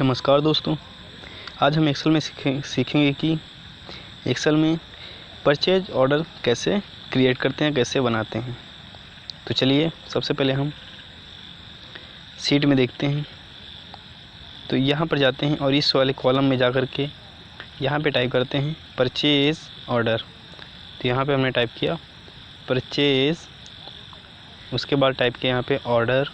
नमस्कार दोस्तों, आज हम एक्सेल में सीखेंगे कि एक्सेल में परचेज ऑर्डर कैसे क्रिएट करते हैं, कैसे बनाते हैं। तो चलिए सबसे पहले हम शीट में देखते हैं। तो यहाँ पर जाते हैं और इस वाले कॉलम में जा कर के यहाँ पे टाइप करते हैं परचेज ऑर्डर। तो यहाँ पे हमने टाइप किया परचेज, उसके बाद टाइप किया यहाँ पे ऑर्डर।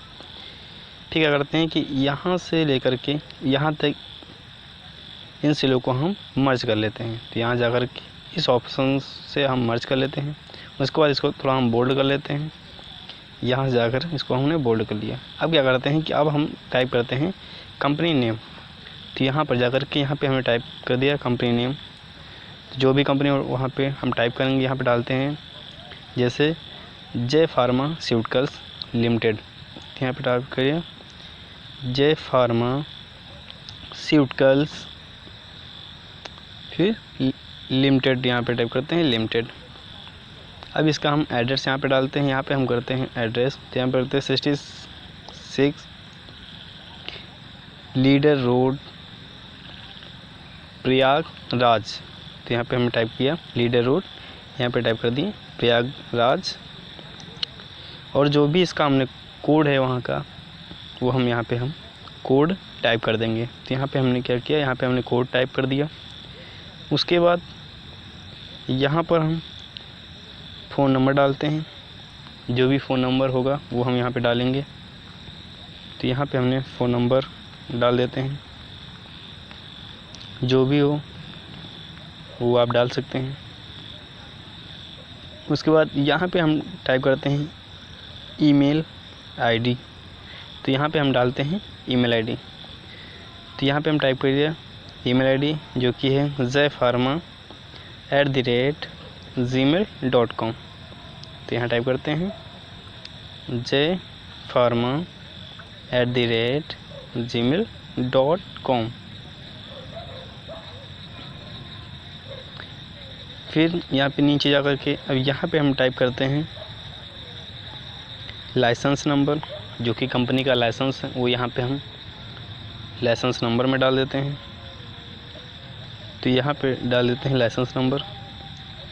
फिर क्या करते हैं कि यहाँ से लेकर के यहाँ तक इन सेलों को हम मर्ज कर लेते हैं। तो यहाँ जाकर के इस ऑप्शन से हम मर्ज कर लेते हैं। उसके बाद इसको थोड़ा हम बोल्ड कर लेते हैं। यहाँ से जाकर इसको हमने बोल्ड कर लिया। अब क्या करते हैं कि अब हम टाइप करते हैं कंपनी नेम। तो यहाँ पर जाकर के यहाँ पे हमने टाइप कर दिया कंपनी नेम। तो जो भी कंपनी वहाँ पे हम टाइप करेंगे, यहाँ पे डालते हैं जैसे जय फार्मास्यूटिकल्स लिमिटेड। यहाँ पे टाइप करिए जय फार्मास्यूटिकल्स, फिर लिमिटेड, यहाँ पे टाइप करते हैं लिमिटेड। अब इसका हम एड्रेस यहाँ पे डालते हैं। यहाँ पे हम करते हैं एड्रेस, तो यहाँ पे करते हैं 66 लीडर रोड प्रयागराज। तो यहाँ पे हमने टाइप किया लीडर रोड, यहाँ पे टाइप कर दिए प्रयागराज। और जो भी इसका हमने कोड है वहाँ का, वो हम यहाँ पे हम कोड टाइप कर देंगे। तो यहाँ पे हमने क्या किया, यहाँ पे हमने कोड टाइप कर दिया। उसके बाद यहाँ पर हम फ़ोन नंबर डालते हैं। जो भी फ़ोन नंबर होगा वो हम यहाँ पे डालेंगे। तो यहाँ पे हमने फ़ोन नंबर डाल देते हैं। जो भी हो वो आप डाल सकते हैं। उसके बाद यहाँ पे हम टाइप करते हैं ईमेल आईडी। तो यहाँ पे हम डालते हैं ईमेल आईडी। तो यहाँ पे हम टाइप कर दिया ईमेल आईडी, जो कि है jfarma@gmail.com। तो यहाँ टाइप करते हैं jfarma@gmail.com। फिर यहाँ पे नीचे जा कर के अब यहाँ पे हम टाइप करते हैं लाइसेंस नंबर। जो कि कंपनी का लाइसेंस है वो यहाँ पे हम लाइसेंस नंबर में डाल देते हैं। तो यहाँ पे डाल देते हैं लाइसेंस नंबर।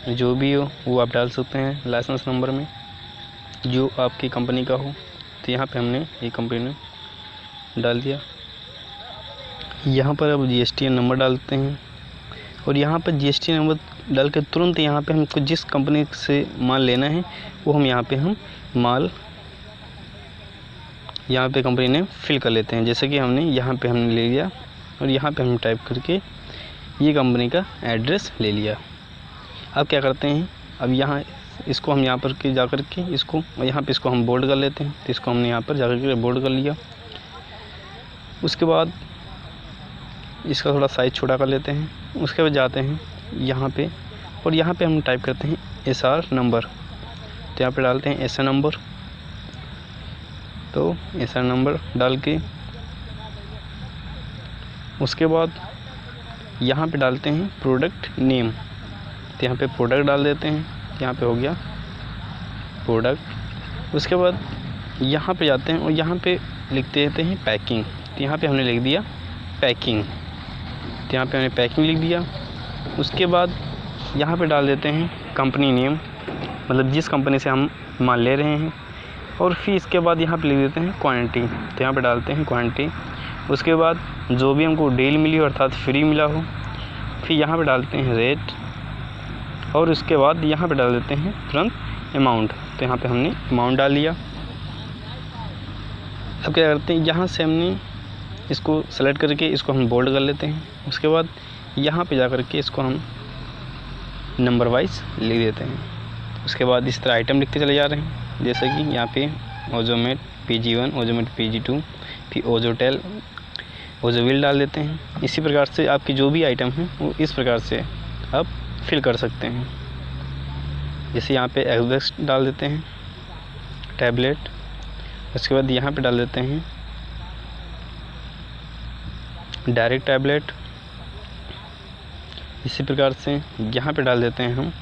जो भी हो वो आप डाल सकते हैं लाइसेंस नंबर में, जो आपकी कंपनी का हो। तो यहाँ पे हमने ये कंपनी ने डाल दिया। यहाँ पर अब GSTN नंबर डालते हैं। और यहाँ पर GSTN नंबर डाल के तुरंत यहाँ पे हमको जिस कंपनी से माल लेना है वो हम यहाँ पे हम माल यहाँ पे कंपनी ने फिल कर लेते हैं। जैसे कि हमने यहाँ पे हमने ले लिया और यहाँ पे हम टाइप करके ये कंपनी का एड्रेस ले लिया। अब क्या करते हैं, अब यहाँ इसको हम यहाँ पर के जा कर के इसको यहाँ पे इसको हम बोल्ड कर लेते हैं। तो इसको हमने यहाँ पर जा कर के बोल्ड कर लिया। उसके बाद इसका थोड़ा साइज़ छोटा कर लेते हैं। उसके बाद जाते हैं यहाँ पे और यहाँ पे हम टाइप करते हैं SR नंबर। तो यहाँ पे डालते हैं SR नंबर। तो SR नंबर डाल के उसके बाद यहाँ पे डालते हैं प्रोडक्ट नेम। तो यहाँ पे प्रोडक्ट डाल देते हैं। यहाँ पे हो गया प्रोडक्ट। उसके बाद यहाँ पे जाते हैं और यहाँ पे लिखते रहते हैं पैकिंग। तो यहाँ पे हमने लिख दिया पैकिंग। तो यहाँ पे हमने पैकिंग लिख दिया। उसके बाद यहाँ पे डाल देते हैं कंपनी नेम, मतलब जिस कंपनी से हम माल ले रहे हैं। और फिर इसके बाद यहाँ पे लिख देते हैं क्वांटिटी। तो यहाँ पे डालते हैं क्वांटिटी। उसके बाद जो भी हमको डील मिली हो अर्थात फ्री मिला हो, फिर यहाँ पे डालते हैं रेट। और उसके बाद यहाँ पे डाल देते हैं तुरंत अमाउंट। तो यहाँ पे हमने अमाउंट डाल लिया। अब क्या करते हैं, यहाँ से हमने इसको सेलेक्ट करके इसको हम बोल्ड कर लेते हैं। उसके बाद यहाँ पे जा कर के इसको हम नंबर वाइज लिख देते हैं। उसके बाद इस तरह आइटम लिखते चले जा रहे हैं। जैसे कि यहाँ पे ओजोमेट PG1, ओजोमेट PG2, फिर ओजोटेल, ओजोविल डाल देते हैं। इसी प्रकार से आपकी जो भी आइटम है वो इस प्रकार से आप फिल कर सकते हैं। जैसे यहाँ पे एक्सबेक्स डाल देते हैं टैबलेट। उसके बाद यहाँ पे डाल देते हैं डायरेक्ट टैबलेट। इसी प्रकार से यहाँ पे डाल देते हैं हम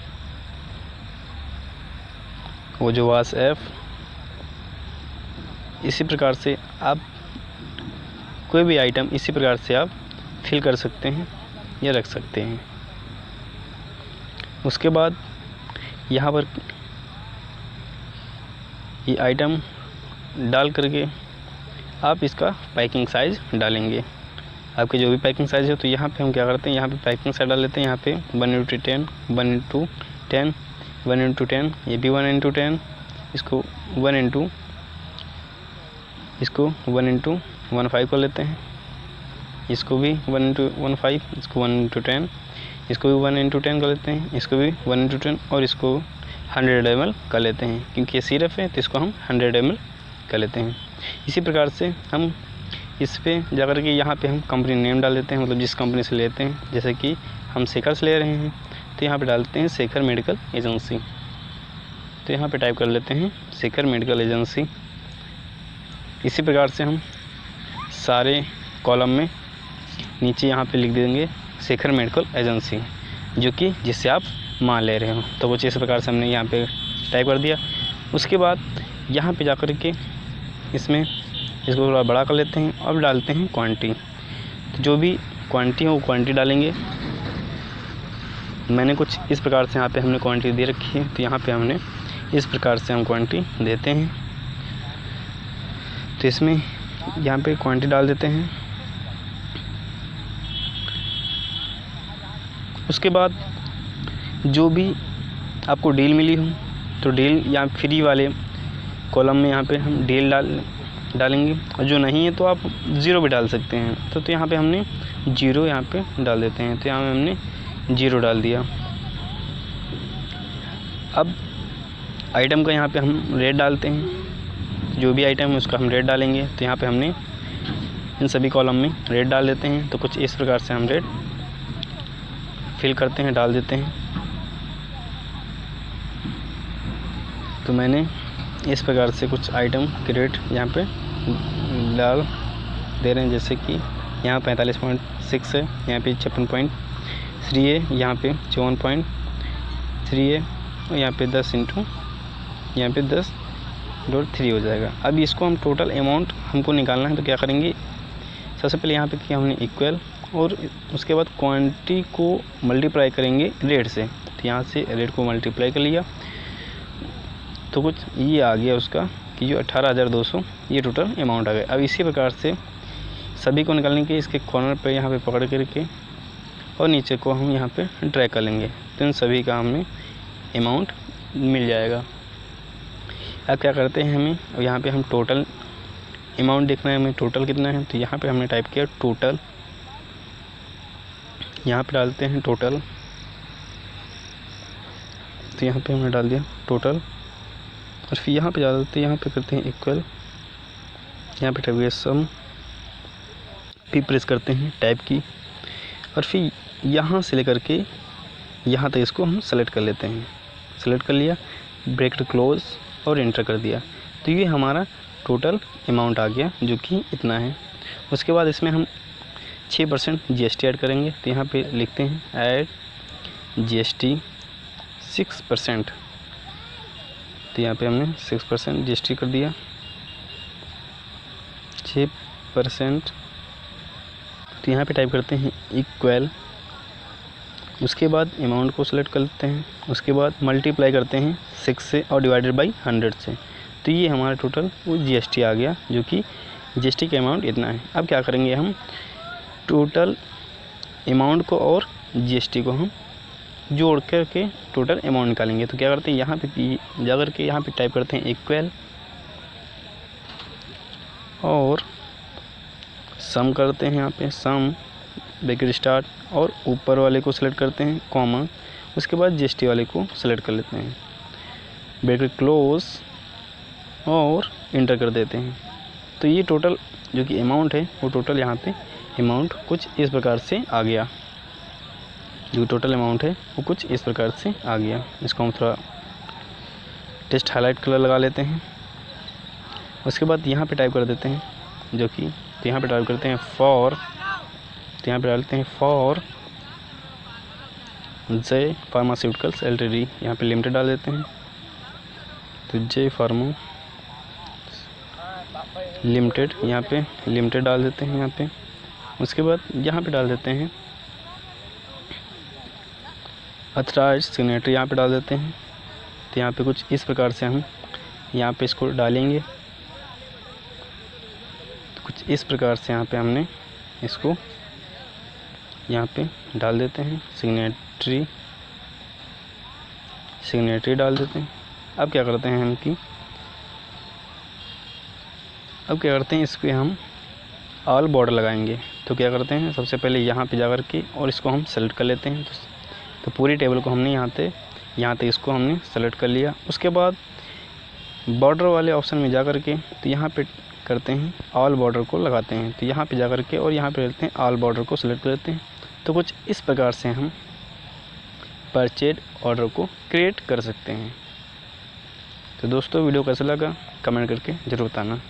ओजोवास F। इसी प्रकार से आप कोई भी आइटम इसी प्रकार से आप फिल कर सकते हैं या रख सकते हैं। उसके बाद यहाँ पर ये आइटम डाल करके आप इसका पैकिंग साइज़ डालेंगे, आपके जो भी पैकिंग साइज़ है। तो यहाँ पे हम क्या करते हैं, यहाँ पे पैकिंग साइज़ डाल देते हैं। यहाँ पे 1:10, 1:10, 1:10, ये भी 1:10, इसको 1:15 कर लेते हैं, इसको भी 1:15, इसको 1:10, इसको भी 1:10 कर लेते हैं, इसको भी 1:10 और इसको 100 ml कर लेते हैं, क्योंकि ये सिरप है तो इसको हम 100 ml कर लेते हैं। इसी प्रकार से हम इस पे जाकर के यहाँ पे हम कंपनी नेम डाल देते हैं, मतलब जिस कंपनी से लेते हैं। जैसे कि हम शेखर से ले रहे हैं तो यहाँ पे डालते हैं शेखर मेडिकल एजेंसी। तो यहाँ पे टाइप कर लेते हैं शेखर मेडिकल एजेंसी। इसी प्रकार से हम सारे कॉलम में नीचे यहाँ पे लिख देंगे शेखर मेडिकल एजेंसी, जो कि जिससे आप माल ले रहे हो। तो कुछ इस प्रकार से हमने यहाँ पे टाइप कर दिया। उसके बाद यहाँ पे जाकर के इसमें इसको थोड़ा बड़ा कर लेते हैं। अब डालते हैं क्वांटिटी, तो जो भी क्वांटिटी हो वो क्वांटिटी डालेंगे। मैंने कुछ इस प्रकार से यहाँ पे हमने क्वांटिटी दे रखी है, तो यहाँ पे हमने इस प्रकार से हम क्वांटिटी देते हैं। तो इसमें यहाँ पे क्वांटिटी डाल देते हैं। उसके बाद जो भी आपको डील मिली हो तो डील या फ्री वाले कॉलम में यहाँ पे हम डील डालेंगे, और जो नहीं है तो आप 0 भी डाल सकते हैं। तो यहाँ पे हमने 0 यहाँ पे डाल देते हैं। तो यहाँ पे हमने 0 डाल दिया। अब आइटम का यहाँ पे हम रेट डालते हैं, जो भी आइटम है उसका हम रेट डालेंगे। तो यहाँ पे हमने इन सभी कॉलम में रेट डाल देते हैं। तो कुछ इस प्रकार से हम रेट फिल करते हैं, डाल देते हैं। तो मैंने इस प्रकार से कुछ आइटम के रेट यहाँ पे डाल दे रहे हैं। जैसे कि यहाँ 45.6 है, यहाँ पे 56.3 है, यहाँ पे 54.3 है, और यहाँ पे 10 इंटू यहाँ पे 10.3 हो जाएगा। अब इसको हम टोटल अमाउंट हमको निकालना है। तो क्या करेंगे, सबसे पहले यहाँ पे किया हमने इक्वल, और उसके बाद क्वांटिटी को मल्टीप्लाई करेंगे रेट से। तो यहाँ से रेट को मल्टीप्लाई कर लिया तो कुछ ये आ गया उसका कि जो 18,200 ये टोटल अमाउंट आ गया। अब इसी प्रकार से सभी को निकालने के इसके कॉर्नर पे यहाँ पे पकड़ करके और नीचे को हम यहाँ पे ड्रैग कर लेंगे, तो इन सभी का हमें अमाउंट मिल जाएगा। अब क्या करते हैं, हमें अब यहाँ पे हम टोटल अमाउंट देखना है, हमें टोटल कितना है। तो यहाँ पे हमने टाइप किया टोटल, यहाँ पे डालते हैं टोटल। तो यहाँ पे हमने डाल दिया टोटल, और फिर यहाँ पे डालते हैं, यहाँ पे करते हैं इक्वल, यहाँ पे टाइप किया सम, फिर प्रेस करते हैं टाइप की, और फिर यहाँ से लेकर के यहाँ तक इसको हम सेलेक्ट कर लेते हैं। सेलेक्ट कर लिया, ब्रैकेट क्लोज और एंटर कर दिया। तो ये हमारा टोटल अमाउंट आ गया, जो कि इतना है। उसके बाद इसमें हम 6% GST ऐड करेंगे। तो यहाँ पे लिखते हैं ऐड GST 6%। तो यहाँ पे हमने 6% GST कर दिया, 6%। तो यहाँ पे टाइप करते हैं इक्वल, उसके बाद अमाउंट को सेलेक्ट कर लेते हैं। उसके बाद मल्टीप्लाई करते हैं 6 से और डिवाइडेड बाई 100 से। तो ये हमारा टोटल वो GST आ गया, जो कि GST का अमाउंट इतना है। अब क्या करेंगे, हम टोटल अमाउंट को और GST को हम जोड़ करके टोटल अमाउंट निकालेंगे। तो क्या करते हैं, यहाँ पे जा करके यहाँ पे टाइप करते हैं इक्वल, और सम करते हैं। यहाँ पे सम ब्रैकेट स्टार्ट, और ऊपर वाले को सिलेक्ट करते हैं कॉमा, उसके बाद GST वाले को सिलेक्ट कर लेते हैं, ब्रैकेट क्लोज और इंटर कर देते हैं। तो ये टोटल जो कि अमाउंट है वो टोटल यहाँ पे अमाउंट कुछ इस प्रकार से आ गया। जो टोटल अमाउंट है वो कुछ इस प्रकार से आ गया। इसको हम थोड़ा टेस्ट हाईलाइट कलर लगा लेते हैं। उसके बाद यहाँ पे टाइप कर देते हैं जो कि, तो यहाँ पे टाइप करते हैं फॉर, तो यहाँ पे डालते हैं फॉर जय फार्मास्यूटिकल्स LTD, यहाँ पे लिमिटेड डाल देते हैं। तो जय फार्मा लिमिटेड, यहाँ पे लिमिटेड डाल देते हैं यहाँ पे। उसके बाद यहाँ पे डाल देते हैं ऑथराइज्ड सिग्नेटरी, यहाँ पे डाल देते हैं। तो यहाँ पे कुछ इस प्रकार से हम यहाँ पे इसको डालेंगे। तो कुछ इस प्रकार से यहाँ पे हमने इसको यहाँ पे डाल देते हैं, सिग्नेटरी डाल देते हैं। अब क्या करते हैं इस पे हम ऑल बॉर्डर लगाएंगे। तो क्या करते हैं, सबसे पहले यहाँ पे जाकर के और इसको हम सेलेक्ट कर लेते हैं। तो पूरी टेबल को हमने यहाँ तक इसको हमने सेलेक्ट कर लिया। उसके बाद बॉर्डर वाले ऑप्शन में जाकर के तो यहाँ पे करते हैं ऑल बॉर्डर को लगाते हैं। तो यहाँ पे जाकर के और यहाँ पे लेते हैं ऑल बॉर्डर को सेलेक्ट कर लेते हैं। तो कुछ इस प्रकार से हम परचेज ऑर्डर को क्रिएट कर सकते हैं। तो दोस्तों वीडियो कैसा लगा कमेंट करके ज़रूर बताना।